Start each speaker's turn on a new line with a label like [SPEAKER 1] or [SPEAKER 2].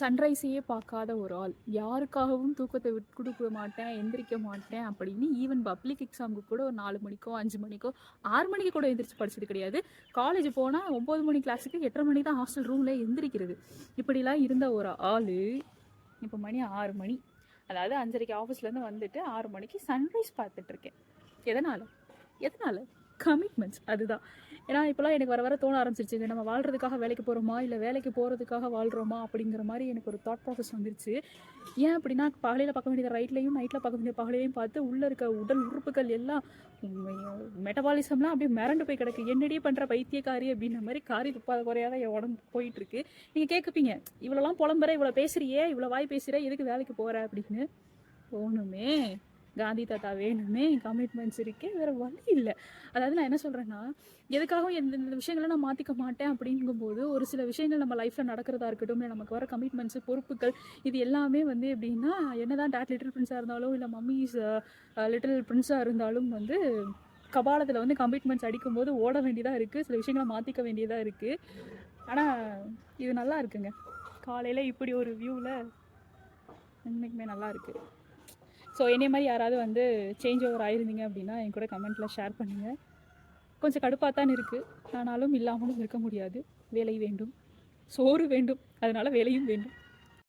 [SPEAKER 1] சன்ரைஸையே பார்க்காத ஒரு ஆள், யாருக்காகவும் தூக்கத்தை கொடுக்க மாட்டேன், எந்திரிக்க மாட்டேன் அப்படின்னு ஈவன் பப்ளிக் எக்ஸாமுக்கு கூட ஒரு 4 மணிக்கோ 5 மணிக்கோ 6 மணிக்கு கூட எந்திரிச்சு படிச்சது கிடையாது. காலேஜ் போனால் 9 மணி கிளாஸுக்கு 8:30 மணி தான் ஹாஸ்டல் ரூமில் எந்திரிக்கிறது. இப்படிலாம் இருந்த ஒரு ஆள் இப்போ மணி 6 மணி, அதாவது 5:30க்கு ஆஃபீஸ்லேருந்து வந்துட்டு 6 மணிக்கு சன்ரைஸ் பார்த்துட்ருக்கேன். எதனால் கமிட்மெண்ட்ஸ். அதுதான். ஏன்னா இப்போலாம் எனக்கு வர தோண ஆரம்பிச்சிருச்சு, நம்ம வாழ்கிறதுக்காக வேலைக்கு போகிறோமா இல்லை வேலைக்கு போகிறதுக்காக வாழ்கிறோமா அப்படிங்கிற மாதிரி எனக்கு ஒரு தாட் ப்ராசஸ் வந்துருச்சு. ஏன் அப்படின்னா பகலையில் பார்க்க வேண்டியது ரைட்லையும், நைட்டில் பார்க்க வேண்டிய பகலையும் பார்த்து உள்ளே இருக்க உடல் உறுப்புகள் எல்லாம் மெட்டபாலிசம்லாம் அப்படியே மிரண்டு போய் கிடக்கு. என்னடி பண்ணுற பைத்தியக்காரி அப்படின்ற மாதிரி காரி துப்பாத குறையாத என் உடம்பு போயிட்டுருக்கு. நீங்கள் கேட்குப்பீங்க, இவ்வளோலாம் புலம்புற, இவ்வளோ பேசுகிறியே, இவ்வளோ வாய் பேசுகிற, எதுக்கு வேலைக்கு போகிற அப்படின்னு. போகணுமே, காந்தி தாத்தா வேணுமே, கமிட்மெண்ட்ஸ் இருக்கே, வேறு வழி இல்லை. அதாவது நான் என்ன சொல்கிறேன்னா, எதுக்காகவும் எந்த விஷயங்களை நான் மாற்றிக்க மாட்டேன் அப்படிங்கும்போது ஒரு சில விஷயங்கள் நம்ம லைஃப்பில் நடக்கிறதா இருக்கட்டும், இல்லை நமக்கு வர கமிட்மெண்ட்ஸு, பொறுப்புகள், இது எல்லாமே வந்து எப்படின்னா, என்ன தான் டேட் லிட்டில் பிரின்ஸாக இருந்தாலும் இல்லை மம்மிஸ் லிட்டில் பிரின்ஸாக இருந்தாலும் வந்து கபாலத்தில் வந்து கமிட்மெண்ட்ஸ் அடிக்கும்போது ஓட வேண்டியதாக இருக்குது, சில விஷயங்களை மாற்றிக்க வேண்டியதாக இருக்குது. ஆனால் இது நல்லா இருக்குங்க. காலையில் இப்படி ஒரு வியூவில் உண்மைக்குமே நல்லா இருக்குது. ஸோ என்னை மாதிரி யாராவது வந்து சேஞ்ச் ஓவர் ஆயிருந்தீங்க அப்படின்னா என் கூட கமெண்ட்டில் ஷேர் பண்ணுங்கள். கொஞ்சம் கடுப்பாக தான் இருக்குது, ஆனாலும் இல்லாமலும் இருக்க முடியாது. வேலை வேண்டும், சோறு வேண்டும், அதனால் வேலையும் வேண்டும்.